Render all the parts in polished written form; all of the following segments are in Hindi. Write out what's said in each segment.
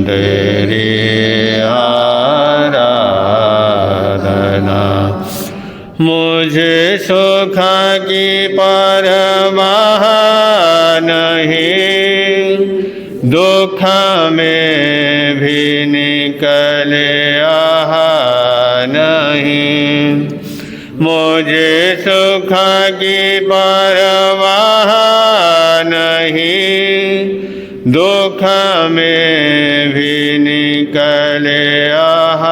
तेरी आराधना। मुझे सुख की परवाह नहीं, दुख में भी निकले आह नहीं। मुझे सुख की परवाह नहीं, दुख में भी निकले आह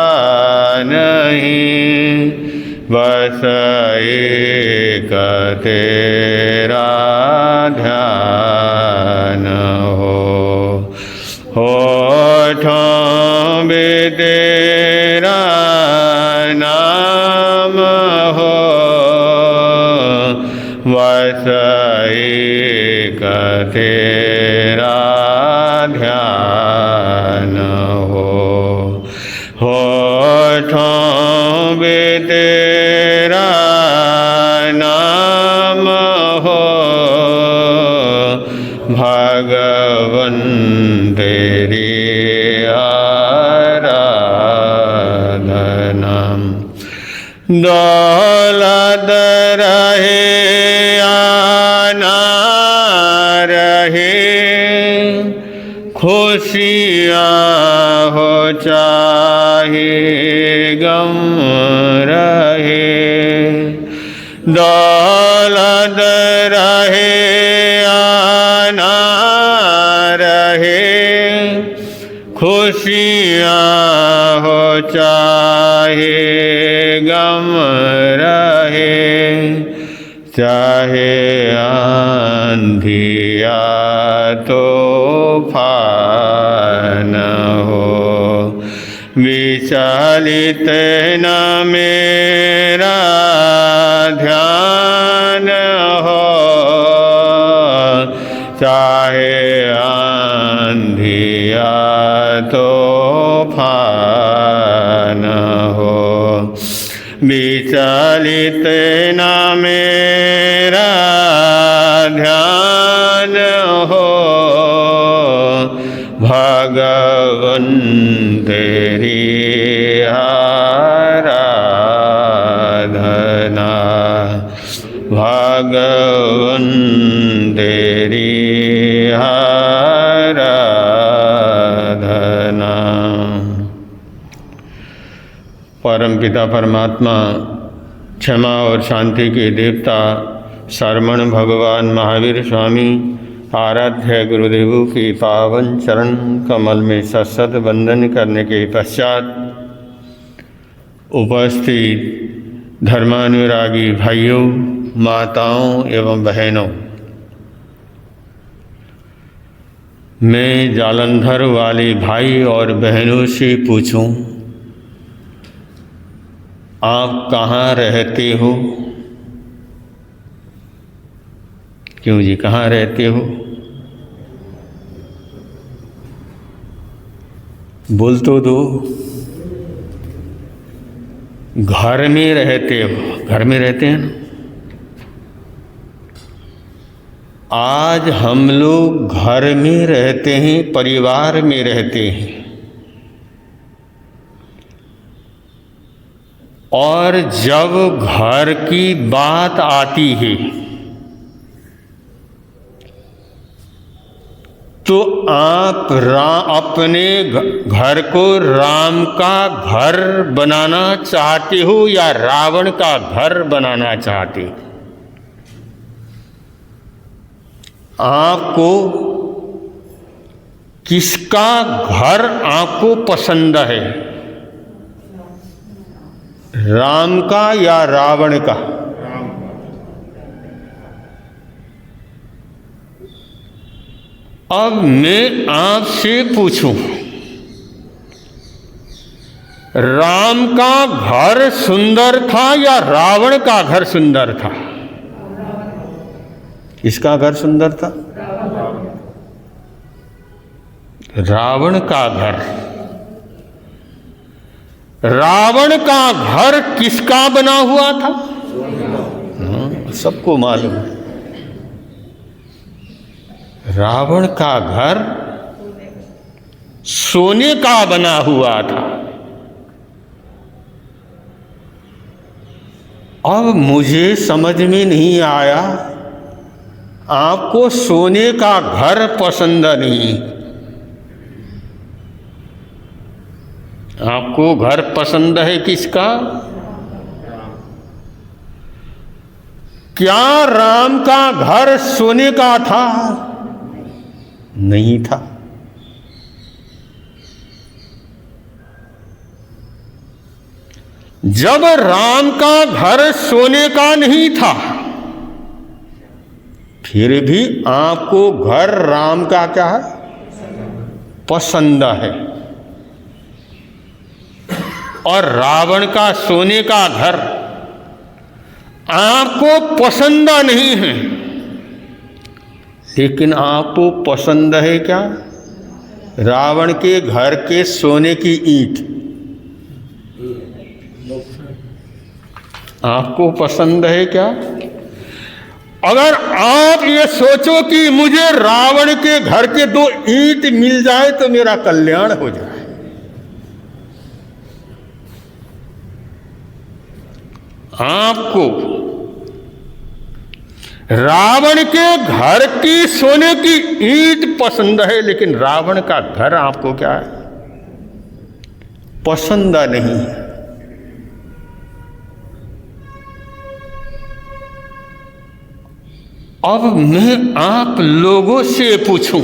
नहीं। बस एक तेरा ध्यान होठों में तेरा नाम हो, बस एक तेरा ध्यान हो। होठों में तेरा नाम हो, भगवन तेरी आराधना। दौलत रहे या ना रहे, खुशियाँ हो चाहे गम रहे। दौलत रहे या ना रहे, खुशियाँ हो चाहे गम रहे। चाहे आंधिया तूफान हो, विचलित न मेरा ध्यान हो। चाहे आंधिया तूफान हो, विचलित न मेरा ध्यान हो। भगवन तेरी आराधना, भगवन तेरी आराधना। परमपिता परमात्मा, क्षमा और शांति के देवता शरवण भगवान महावीर स्वामी आराध्य गुरुदेवों के पावन चरण कमल में सत्सत वंदन करने के पश्चात उपस्थित धर्मानुरागी भाइयों, माताओं एवं बहनों, मैं जालंधर वाले भाई और बहनों से पूछूं, आप कहाँ रहते हो? क्यों जी, कहाँ रहते हो? बोल तो दो। घर में रहते हो? घर में रहते हैं ना। आज हम लोग घर में रहते हैं, परिवार में रहते हैं, और जब घर की बात आती है तो आप अपने घर को राम का घर बनाना चाहते हो या रावण का घर बनाना चाहते हो? आपको किसका घर आपको पसंद है, राम का या रावण का? अब मैं आपसे पूछूं, राम का घर सुंदर था या रावण का घर सुंदर था? किसका घर सुंदर था? रावण का घर। रावण का घर किसका बना हुआ था? सबको मालूम है। रावण का घर सोने का बना हुआ था। अब मुझे समझ में नहीं आया, आपको सोने का घर पसंद नहीं, आपको घर पसंद है किसका? क्या राम का घर सोने का था? नहीं था। जब राम का घर सोने का नहीं था, फिर भी आपको घर राम का क्या है? पसंद है। और रावण का सोने का घर आपको पसंद नहीं है, लेकिन आपको पसंद है क्या? रावण के घर के सोने की ईंट आपको पसंद है क्या? अगर आप ये सोचो कि मुझे रावण के घर के 2 ईंट मिल जाए तो मेरा कल्याण हो जाए, आपको रावण के घर की सोने की ईंट पसंद है, लेकिन रावण का घर आपको क्या है? पसंद नहीं है। अब मैं आप लोगों से पूछूं,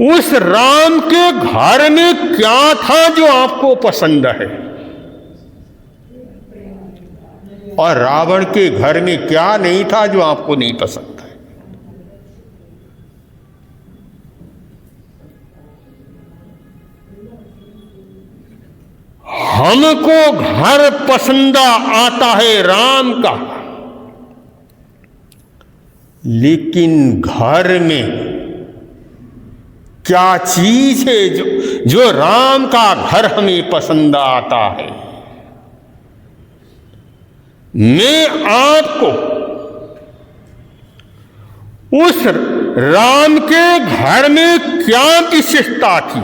उस राम के घर में क्या था जो आपको पसंद है? और रावण के घर में क्या नहीं था जो आपको नहीं पसंद है? हमको घर पसंद आता है राम का, लेकिन घर में क्या चीज है जो राम का घर हमें पसंद आता है? मैं आपको उस राम के घर में क्या विशेषता थी,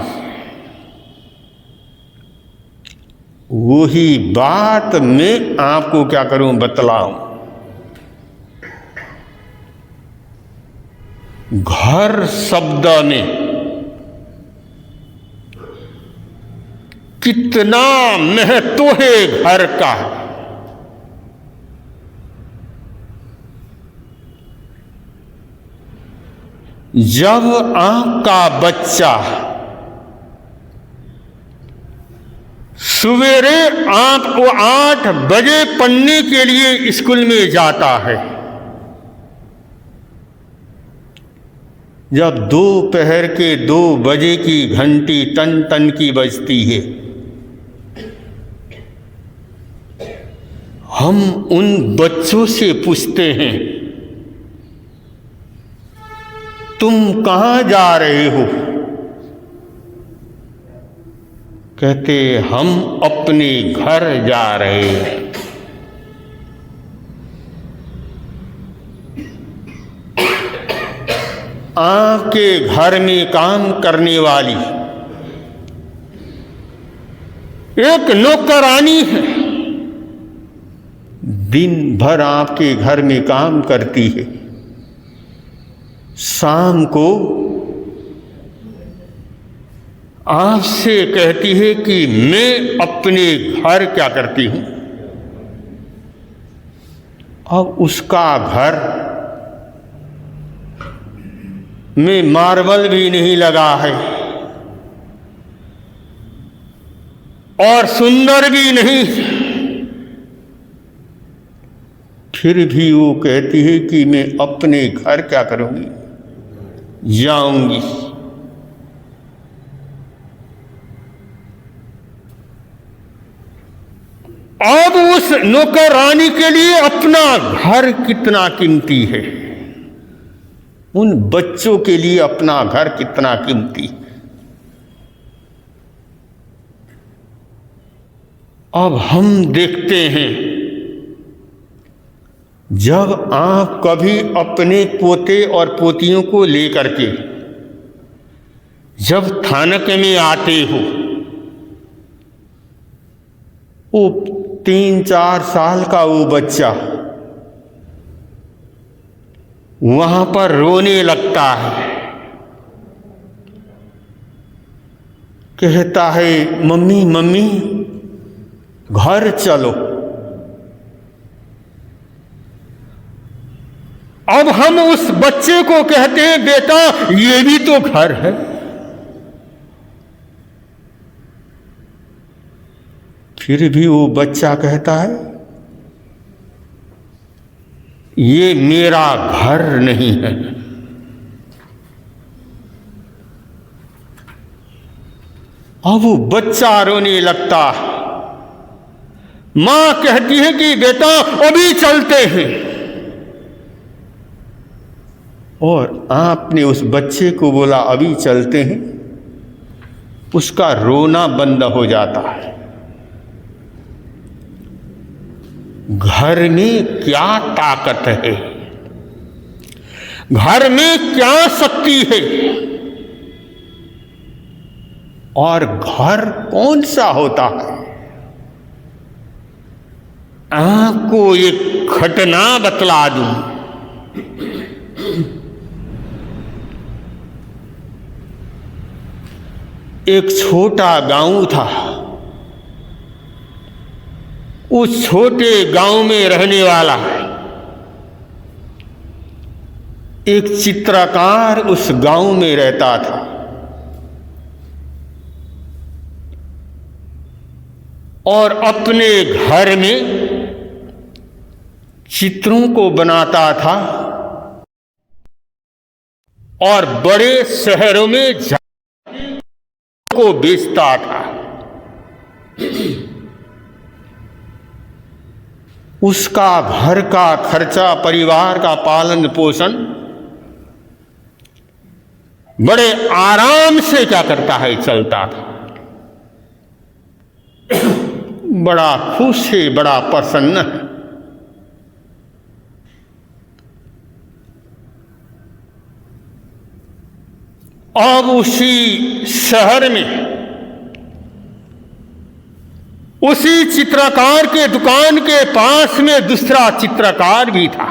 वही बात मैं आपको क्या करूं? बतलाऊं। घर शब्द में कितना महत्व है घर का। जब आपका बच्चा सवेरे आपको 8 बजे पढ़ने के लिए स्कूल में जाता है, जब दोपहर के 2 बजे की घंटी टन टन की बजती है, हम उन बच्चों से पूछते हैं, तुम कहाँ जा रहे हो? कहते हम अपने घर जा रहे हैं। आपके घर में काम करने वाली एक नौकरानी है, दिन भर आपके घर में काम करती है, शाम को आपसे कहती है कि मैं अपने घर क्या करती हूं। अब उसका घर में मार्बल भी नहीं लगा है और सुंदर भी नहीं, फिर भी वो कहती है कि मैं अपने घर क्या करूंगी? जाऊंगी। अब उस नौकरानी के लिए अपना घर कितना कीमती है, उन बच्चों के लिए अपना घर कितना कीमती है। अब हम देखते हैं जब आप कभी अपने पोते और पोतियों को लेकर के जब थानक में आते हो, वो 3-4 साल का वो बच्चा वहां पर रोने लगता है, कहता है मम्मी मम्मी घर चलो। अब हम उस बच्चे को कहते हैं बेटा ये भी तो घर है। फिर भी वो बच्चा कहता है ये मेरा घर नहीं है। अब वो बच्चा रोने लगता है। मां कहती है कि बेटा अभी चलते हैं, और आपने उस बच्चे को बोला अभी चलते हैं, उसका रोना बंद हो जाता है। घर में क्या ताकत है, घर में क्या शक्ति है, और घर कौन सा होता है। आपको एक घटना बतला दूं। एक छोटा गांव था। उस छोटे गांव में रहने वाला एक चित्रकार उस गांव में रहता था। और अपने घर में चित्रों को बनाता था और बड़े शहरों में को बेचता था। उसका घर का खर्चा, परिवार का पालन पोषण बड़े आराम से क्या करता है, चलता था। बड़ा खुश है, बड़ा प्रसन्न है। अब उसी शहर में उसी चित्रकार के दुकान के पास में दूसरा चित्रकार भी था।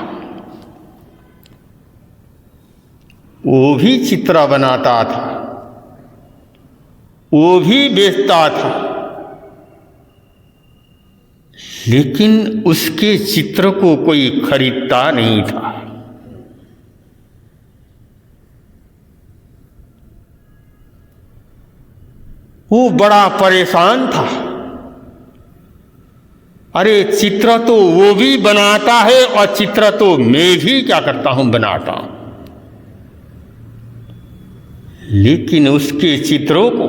वो भी चित्र बनाता था, वो भी बेचता था, लेकिन उसके चित्र को कोई खरीदता नहीं था। वो बड़ा परेशान था। अरे चित्र तो वो भी बनाता है और चित्र तो मैं भी क्या करता हूं, बनाता हूं, लेकिन उसके चित्रों को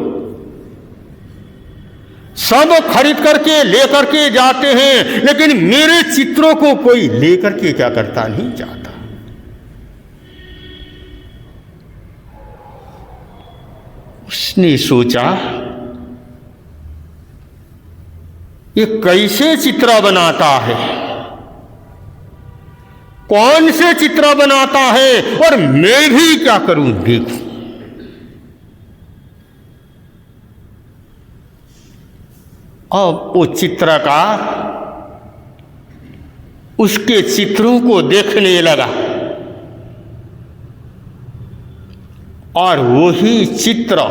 सब खरीद करके लेकर के जाते हैं, लेकिन मेरे चित्रों को कोई लेकर के क्या करता नहीं जाता। उसने सोचा ये कैसे चित्र बनाता है, कौन से चित्र बनाता है, और मैं भी क्या करूं देखूं। अब वो चित्रकार उसके चित्रों को देखने लगा और वही चित्र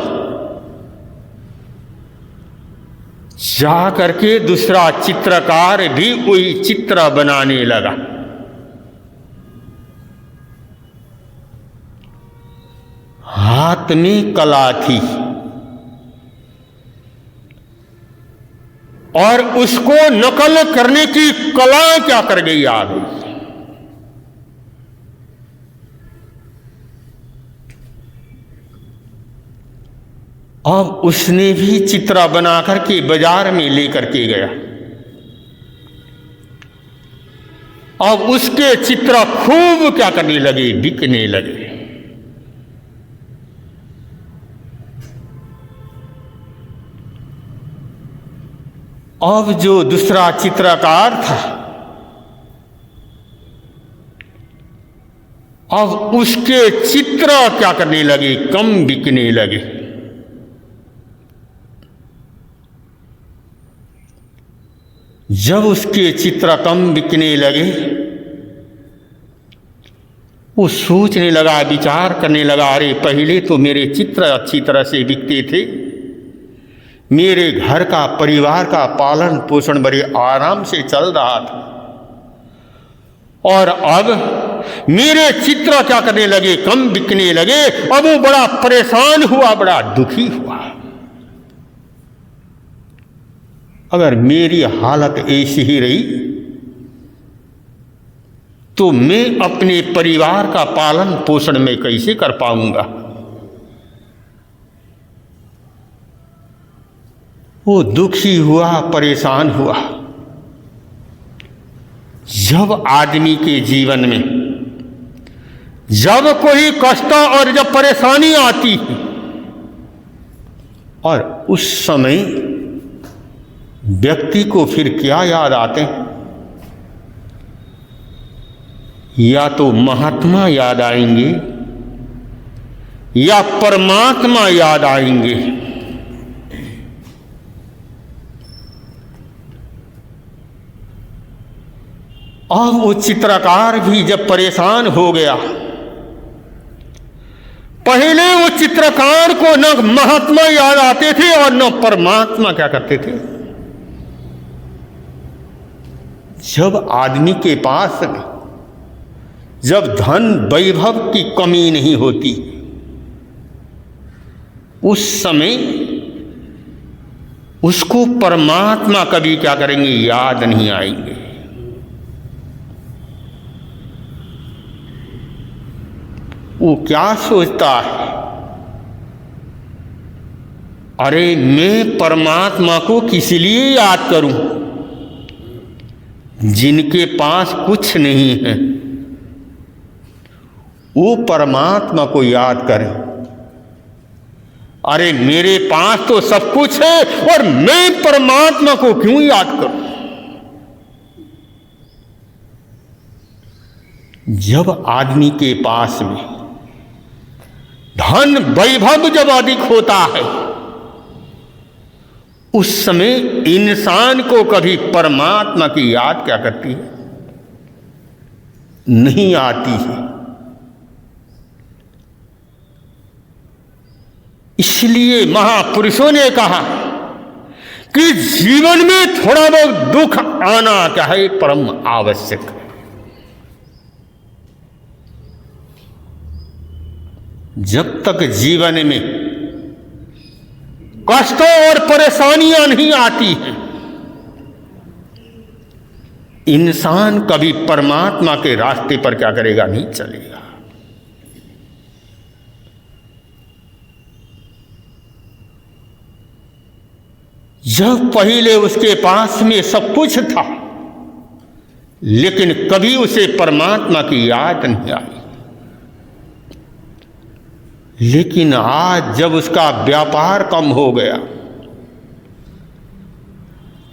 जा करके दूसरा चित्रकार भी वही चित्र बनाने लगा। हाथ में कला थी और उसको नकल करने की कला क्या कर गई, आ गई। अब उसने भी चित्र बना करके बाजार में लेकर के गया। अब उसके चित्र खूब क्या करने लगे, बिकने लगे। अब जो दूसरा चित्रकार था अब उसके चित्र क्या करने लगे, कम बिकने लगे। जब उसके चित्र कम बिकने लगे, वो सोचने लगा, विचार करने लगा, अरे पहले तो मेरे चित्र अच्छी तरह से बिकते थे, मेरे घर का परिवार का पालन पोषण बड़े आराम से चल रहा था, और अब मेरे चित्र क्या करने लगे, कम बिकने लगे। अब वो बड़ा परेशान हुआ, बड़ा दुखी हुआ। अगर मेरी हालत ऐसी ही रही तो मैं अपने परिवार का पालन पोषण में कैसे कर पाऊंगा। वो दुखी हुआ, परेशान हुआ। जब आदमी के जीवन में जब कोई कष्ट और जब परेशानी आती है, और उस समय व्यक्ति को फिर क्या याद आते हैं, या तो महात्मा याद आएंगे या परमात्मा याद आएंगे। अब वो चित्रकार भी जब परेशान हो गया, पहले वो चित्रकार को न महात्मा याद आते थे और न परमात्मा क्या करते थे। जब आदमी के पास जब धन वैभव की कमी नहीं होती, उस समय उसको परमात्मा कभी क्या करेंगे, याद नहीं आएंगे। वो क्या सोचता है, अरे मैं परमात्मा को किस लिए याद करूं, जिनके पास कुछ नहीं है वो परमात्मा को याद करें। अरे मेरे पास तो सब कुछ है और मैं परमात्मा को क्यों याद करूं। जब आदमी के पास में धन वैभव जब अधिक होता है, उस समय इंसान को कभी परमात्मा की याद क्या करती है, नहीं आती है। इसलिए महापुरुषों ने कहा कि जीवन में थोड़ा बहुत दुख आना क्या है, परम आवश्यक है। जब तक जीवन में कष्टों और परेशानियां नहीं आती हैं, इंसान कभी परमात्मा के रास्ते पर क्या करेगा, नहीं चलेगा। जब पहले उसके पास में सब कुछ था, लेकिन कभी उसे परमात्मा की याद नहीं आई। लेकिन आज जब उसका व्यापार कम हो गया,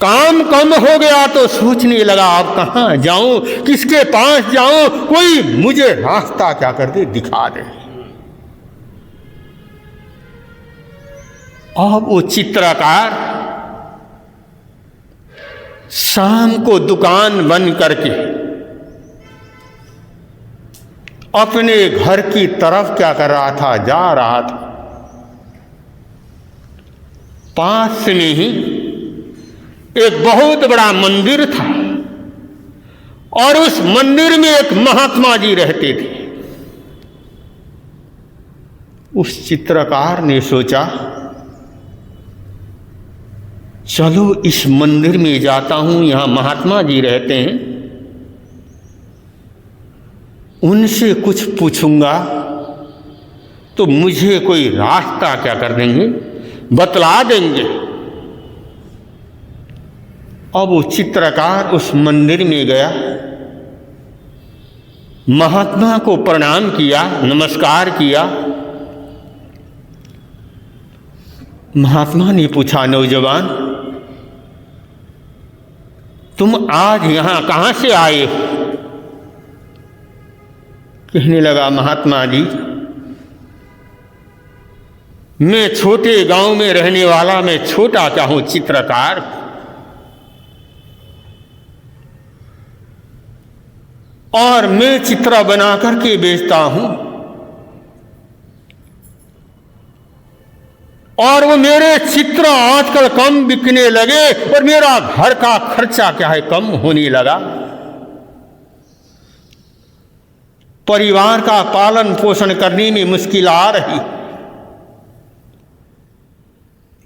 काम कम हो गया, तो सोचने लगा अब कहां जाऊं, किसके पास जाऊं, कोई मुझे रास्ता क्या कर दे, दिखा दे। अब वो चित्रकार शाम को दुकान बंद करके अपने घर की तरफ क्या कर रहा था, जा रहा था। पास में ही एक बहुत बड़ा मंदिर था और उस मंदिर में एक महात्मा जी रहते थे। उस चित्रकार ने सोचा, चलो इस मंदिर में जाता हूं, यहां महात्मा जी रहते हैं, उनसे कुछ पूछूंगा तो मुझे कोई रास्ता क्या कर देंगे, बतला देंगे। अब वो चित्रकार उस मंदिर में गया, महात्मा को प्रणाम किया, नमस्कार किया। महात्मा ने पूछा, नौजवान तुम आज यहां कहां से आए हो? कहने लगा, महात्मा जी, मैं छोटे गांव में रहने वाला, मैं छोटा क्या हूं, चित्रकार। और मैं चित्र बना करके बेचता हूं, और वो मेरे चित्र आजकल कम बिकने लगे और मेरा घर का खर्चा क्या है, कम होने लगा। परिवार का पालन पोषण करने में मुश्किल आ रही।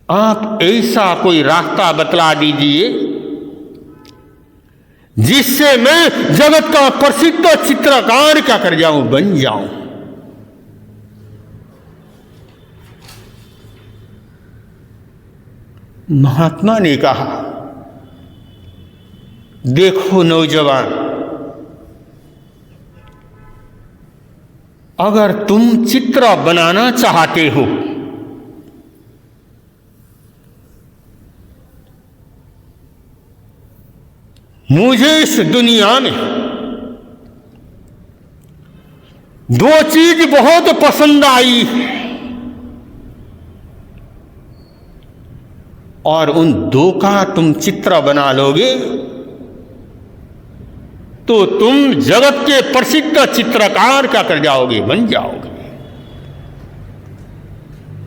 आप ऐसा कोई रास्ता बतला दीजिए जिससे मैं जगत का प्रसिद्ध चित्रकार क्या कर जाऊं, बन जाऊं। महात्मा ने कहा, देखो नौजवान, अगर तुम चित्र बनाना चाहते हो मुझे इस दुनिया में दो चीज बहुत पसंद आई और उन दो का तुम चित्र बना लोगे तो तुम जगत के प्रसिद्ध चित्रकार क्या कर जाओगे, बन जाओगे।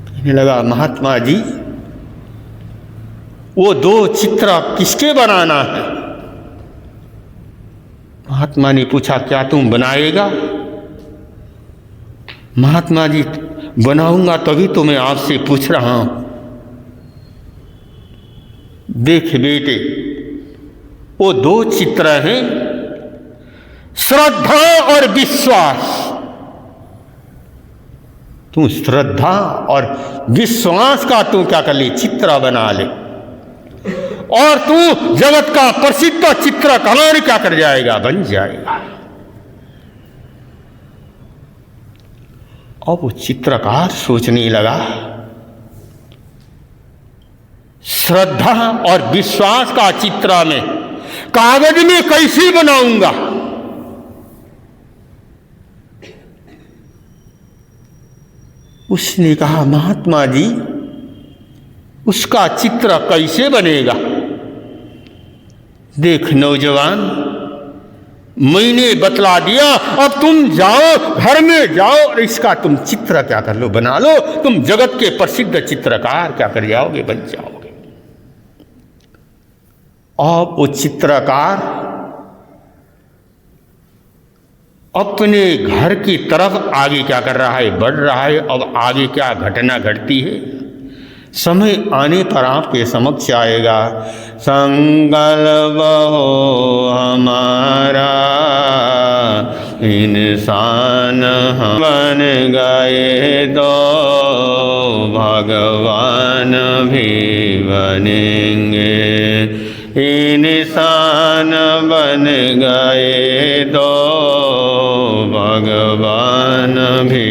कहने लगा, महात्मा जी, वो दो चित्र किसके बनाना है? महात्मा ने पूछा, क्या तुम बनाएगा? महात्मा जी, बनाऊंगा तभी तो मैं आपसे पूछ रहा हूं। देख बेटे, वो दो चित्र हैं, श्रद्धा और विश्वास। तू श्रद्धा और विश्वास का तू क्या कर ले, चित्र बना ले, और तू जगत का प्रसिद्ध चित्रकार क्या कर जाएगा, बन जाएगा। अब वो चित्रकार सोचने लगा, श्रद्धा और विश्वास का चित्र में कागज में कैसे बनाऊंगा? उसने कहा, महात्मा जी, उसका चित्र कैसे बनेगा? देख नौजवान, मैंने बतला दिया, अब तुम जाओ, घर में जाओ और इसका तुम चित्र क्या कर लो, बना लो। तुम जगत के प्रसिद्ध चित्रकार क्या कर जाओगे, बन जाओगे। अब वो चित्रकार अपने घर की तरफ आगे क्या कर रहा है, बढ़ रहा है। अब आगे क्या घटना घटती है, समय आने पर आपके समक्ष आएगा। संकल्प हो हमारा, इंसान हम बन गए तो भगवान भी बनेंगे। इंसान बन गए तो भगवान भी